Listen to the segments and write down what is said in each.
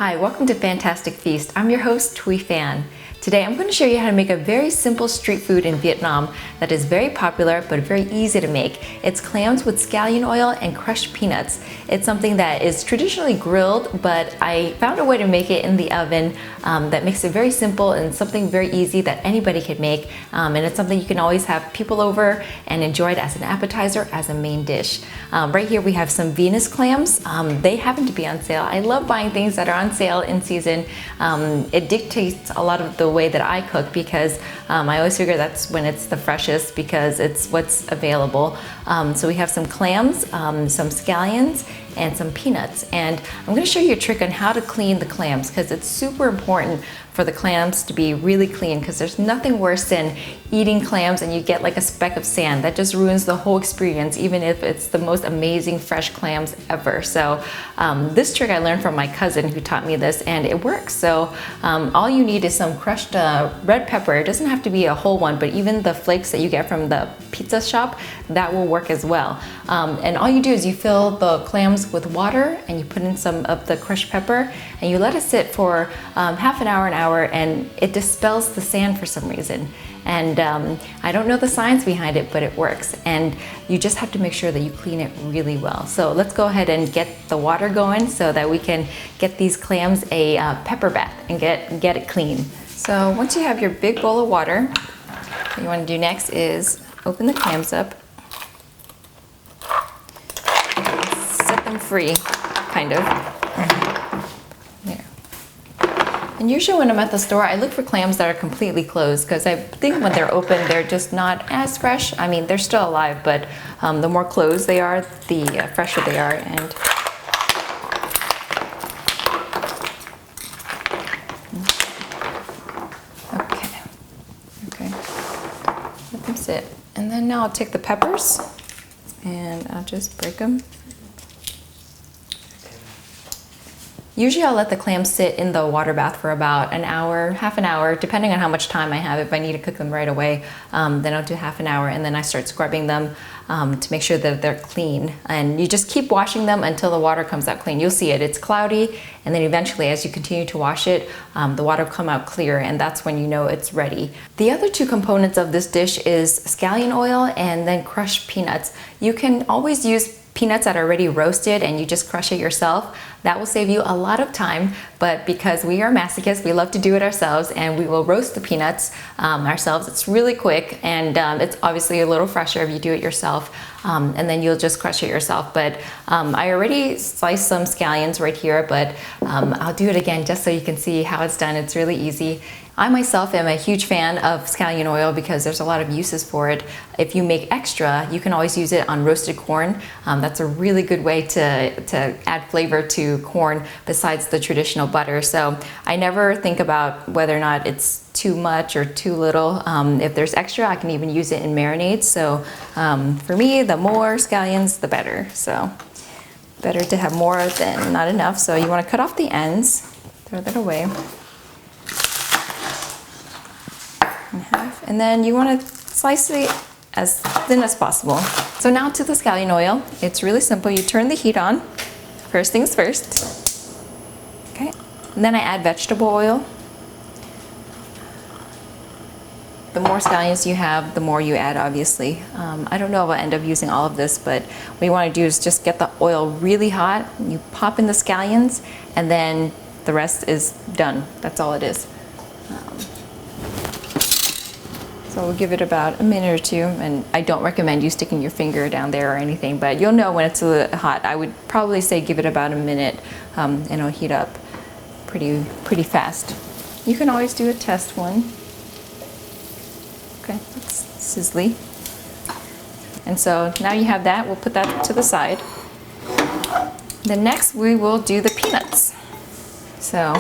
Hi, welcome to Phantastic Feast. I'm your host, Thuy Phan. Today I'm going to show you how to make a very simple street food in Vietnam that is very popular but very easy to make. It's clams with scallion oil and crushed peanuts. It's something that is traditionally grilled, but I found a way to make it in the oven that makes it very simple and something very easy that anybody can make. And it's something you can always have people over and enjoy it as an appetizer, as a main dish. Right here we have some Venus clams. They happen to be on sale. I love buying things that are on sale in season. It dictates a lot of the way that I cook because I always figure that's when it's the freshest because it's what's available. So we have some clams, some scallions, and some peanuts. And I'm going to show you a trick on how to clean the clams because it's super important for the clams to be really clean because there's nothing worse than eating clams and you get like a speck of sand. That just ruins the whole experience, even if it's the most amazing fresh clams ever. So this trick I learned from my cousin who taught me this and it works. So all you need is some crushed red pepper. It doesn't have to be a whole one, but even the flakes that you get from the pizza shop, that will work as well. And all you do is you fill the clams with water and you put in some of the crushed pepper and you let it sit for half an hour, and it dispels the sand for some reason. And I don't know the science behind it, but it works. And you just have to make sure that you clean it really well. So let's go ahead and get the water going so that we can get these clams a pepper bath and get it clean. So once you have your big bowl of water, what you want to do next is open the clams up, set them free, kind of. There. And usually when I'm at the store, I look for clams that are completely closed because I think when they're open, they're just not as fresh. I mean, they're still alive, but the more closed they are, the fresher they are. And okay, let them sit. And then now I'll take the peppers and I'll just break them. Usually I'll let the clams sit in the water bath for about an hour, half an hour, depending on how much time I have. If I need to cook them right away, then I'll do half an hour and then I start scrubbing them to make sure that they're clean. And you just keep washing them until the water comes out clean. You'll see it, it's cloudy, and then eventually as you continue to wash it, the water will come out clear, and that's when you know it's ready. The other two components of this dish is scallion oil and then crushed peanuts. You can always use peanuts that are already roasted and you just crush it yourself. That will save you a lot of time, but because we are masochists, we love to do it ourselves and we will roast the peanuts ourselves. It's really quick and it's obviously a little fresher if you do it yourself, and then you'll just crush it yourself. But I already sliced some scallions right here, but I'll do it again just so you can see how it's done. It's really easy. I myself am a huge fan of scallion oil because there's a lot of uses for it. If you make extra, you can always use it on roasted corn. That's a really good way to add flavor to corn besides the traditional butter. So I never think about whether or not it's too much or too little. If there's extra, I can even use it in marinades. So for me, the more scallions, the better. So better to have more than not enough. So you want to cut off the ends, throw that away. And then you want to slice it as thin as possible. So now to the scallion oil. It's really simple. You turn the heat on. First things first. Okay. And then I add vegetable oil. The more scallions you have, the more you add, obviously. I don't know if I'll end up using all of this, but what you want to do is just get the oil really hot. You pop in the scallions, and then the rest is done. That's all it is. So we'll give it about a minute or two, and I don't recommend you sticking your finger down there or anything, but you'll know when it's a little hot. I would probably say give it about a minute, and it'll heat up pretty fast. You can always do a test one. Okay, it's sizzly. And so now you have that, we'll put that to the side. Then next we will do the peanuts. So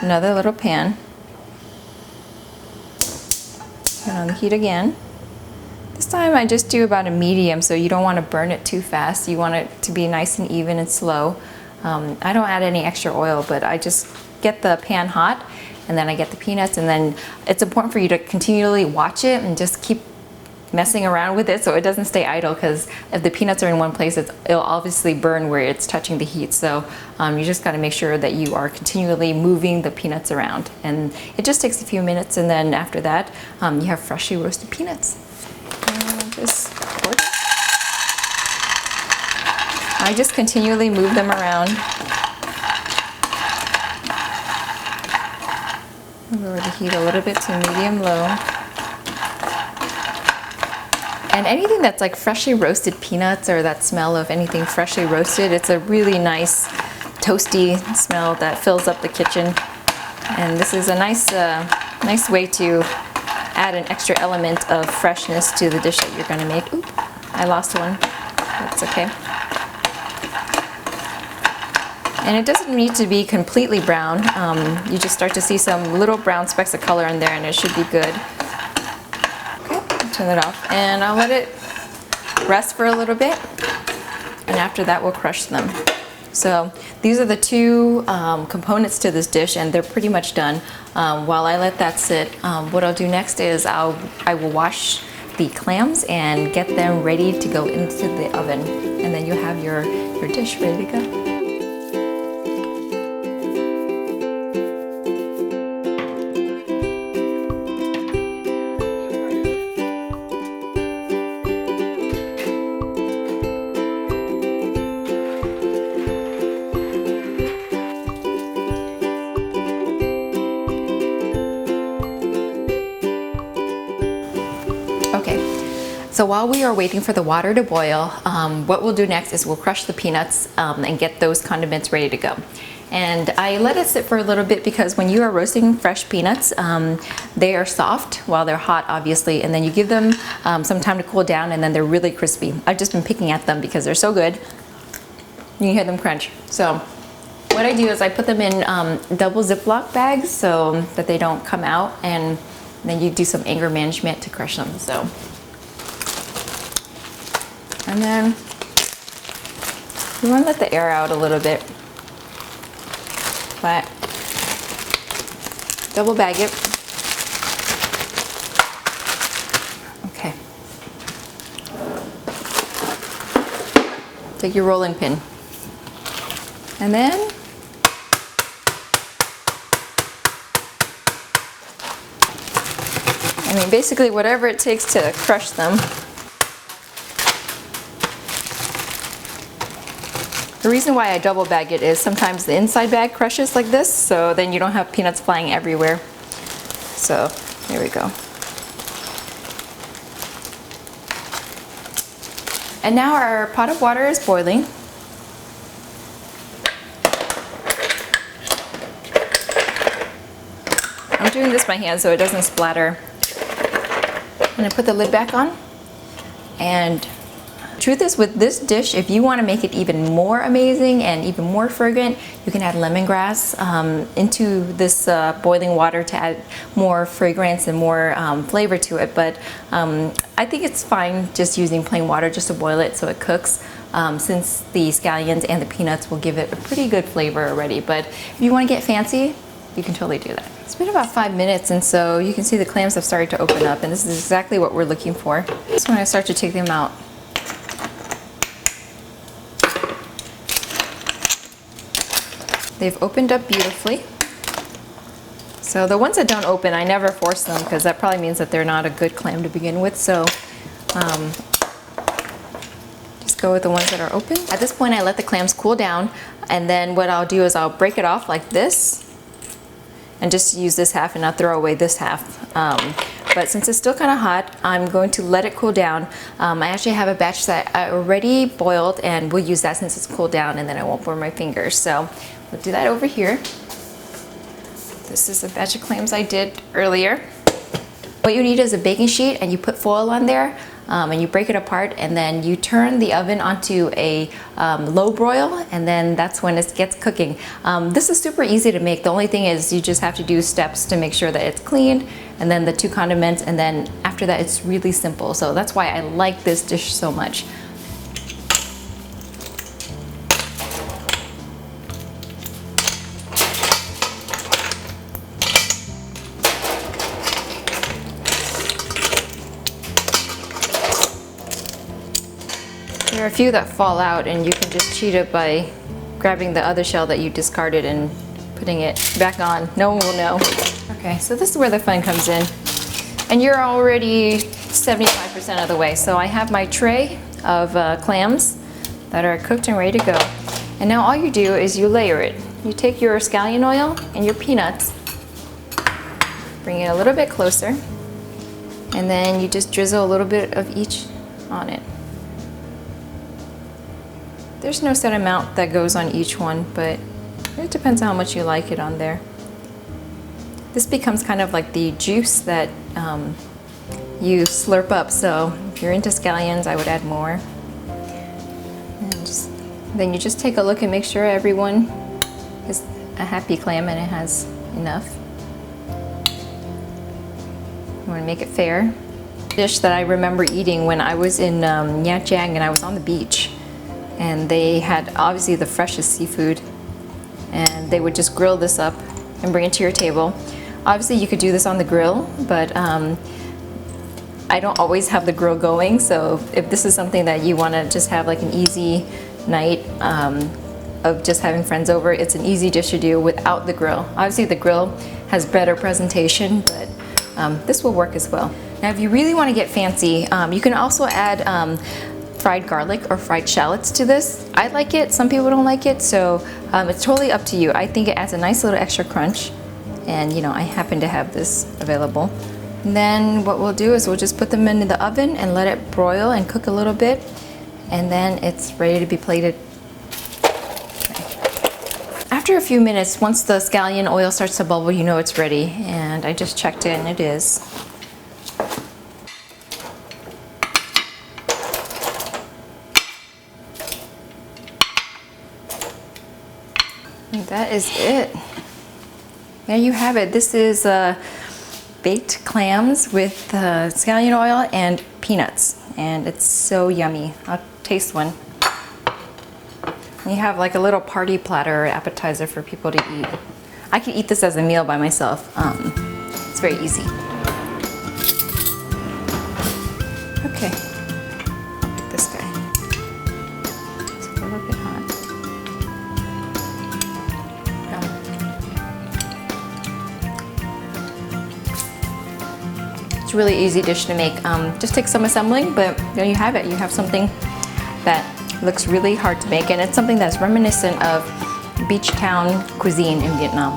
another little pan. Turn on the heat again. This time I just do about a medium, so you don't want to burn it too fast. You want it to be nice and even and slow. I don't add any extra oil, but I just get the pan hot and then I get the peanuts, and then it's important for you to continually watch it and just keep messing around with it so it doesn't stay idle, because if the peanuts are in one place, it'll obviously burn where it's touching the heat. So you just got to make sure that you are continually moving the peanuts around, and it just takes a few minutes, and then after that you have freshly roasted peanuts. I just continually move them around. Lower the heat a little bit to medium-low. And anything that's like freshly roasted peanuts, or that smell of anything freshly roasted, it's a really nice toasty smell that fills up the kitchen. And this is a nice way to add an extra element of freshness to the dish that you're going to make. Oop, I lost one. That's okay. And it doesn't need to be completely brown. You just start to see some little brown specks of color in there, and it should be good. Okay, turn it off, and I'll let it rest for a little bit, and after that we'll crush them. So these are the two components to this dish, and they're pretty much done. While I let that sit, what I'll do next is I will wash the clams and get them ready to go into the oven, and then you have your dish ready to go. Okay, so while we are waiting for the water to boil, what we'll do next is we'll crush the peanuts and get those condiments ready to go. And I let it sit for a little bit because when you are roasting fresh peanuts, they are soft while they're hot, obviously, and then you give them some time to cool down, and then they're really crispy. I've just been picking at them because they're so good. You can hear them crunch. So what I do is I put them in double Ziploc bags so that they don't come out, and then you do some anger management to crush them. So, and then you want to let the air out a little bit, but double bag it. Okay. Take your rolling pin, and then basically whatever it takes to crush them. The reason why I double bag it is sometimes the inside bag crushes like this, so then you don't have peanuts flying everywhere. So there we go. And now our pot of water is boiling. I'm doing this by hand so it doesn't splatter. I'm gonna put the lid back on, and truth is, with this dish, if you want to make it even more amazing and even more fragrant, you can add lemongrass into this boiling water to add more fragrance and more flavor to it. But I think it's fine just using plain water just to boil it so it cooks, since the scallions and the peanuts will give it a pretty good flavor already. But if you want to get fancy, you can totally do that. It's been about 5 minutes, and so you can see the clams have started to open up, and this is exactly what we're looking for. So when I start to take them out, they've opened up beautifully. So the ones that don't open, I never force them, because that probably means that they're not a good clam to begin with. So just go with the ones that are open. At this point, I let the clams cool down, and then what I'll do is I'll break it off like this, and just use this half and not throw away this half. But since it's still kind of hot, I'm going to let it cool down. I actually have a batch that I already boiled, and we'll use that since it's cooled down, and then I won't burn my fingers. So we'll do that over here. This is a batch of clams I did earlier. What you need is a baking sheet, and you put foil on there, and you break it apart, and then you turn the oven onto a low broil, and then that's when it gets cooking. This is super easy to make. The only thing is you just have to do steps to make sure that it's cleaned, and then the 2 condiments, and then after that it's really simple. So that's why I like this dish so much. There are a few that fall out, and you can just cheat it by grabbing the other shell that you discarded and putting it back on. No one will know. Okay, so this is where the fun comes in. And you're already 75% of the way. So I have my tray of clams that are cooked and ready to go. And now all you do is you layer it. You take your scallion oil and your peanuts, bring it a little bit closer, and then you just drizzle a little bit of each on it. There's no set amount that goes on each one, but it depends on how much you like it on there. This becomes kind of like the juice that you slurp up, so if you're into scallions, I would add more. And then you just take a look and make sure everyone is a happy clam and it has enough. You want to make it fair. Dish that I remember eating when I was in Nha Trang and I was on the beach, and they had obviously the freshest seafood, and they would just grill this up and bring it to your table. Obviously you could do this on the grill, but I don't always have the grill going, so if this is something that you want to just have like an easy night of just having friends over, it's an easy dish to do without the grill. Obviously the grill has better presentation, but this will work as well. Now if you really want to get fancy, you can also add fried garlic or fried shallots to this. I like it, some people don't like it, so it's totally up to you. I think it adds a nice little extra crunch, and you know, I happen to have this available. And then what we'll do is we'll just put them into the oven and let it broil and cook a little bit, and then it's ready to be plated. After a few minutes, once the scallion oil starts to bubble, you know it's ready, and I just checked it and it is. And that is it. There you have it. This is baked clams with scallion oil and peanuts, and it's so yummy. I'll taste one. You have like a little party platter or appetizer for people to eat. I could eat this as a meal by myself. It's very easy. Okay, I'll pick this guy. It's a little bit hot. It's a really easy dish to make. Just take some assembling, but there you have it. You have something that looks really hard to make, and it's something that's reminiscent of beach town cuisine in Vietnam.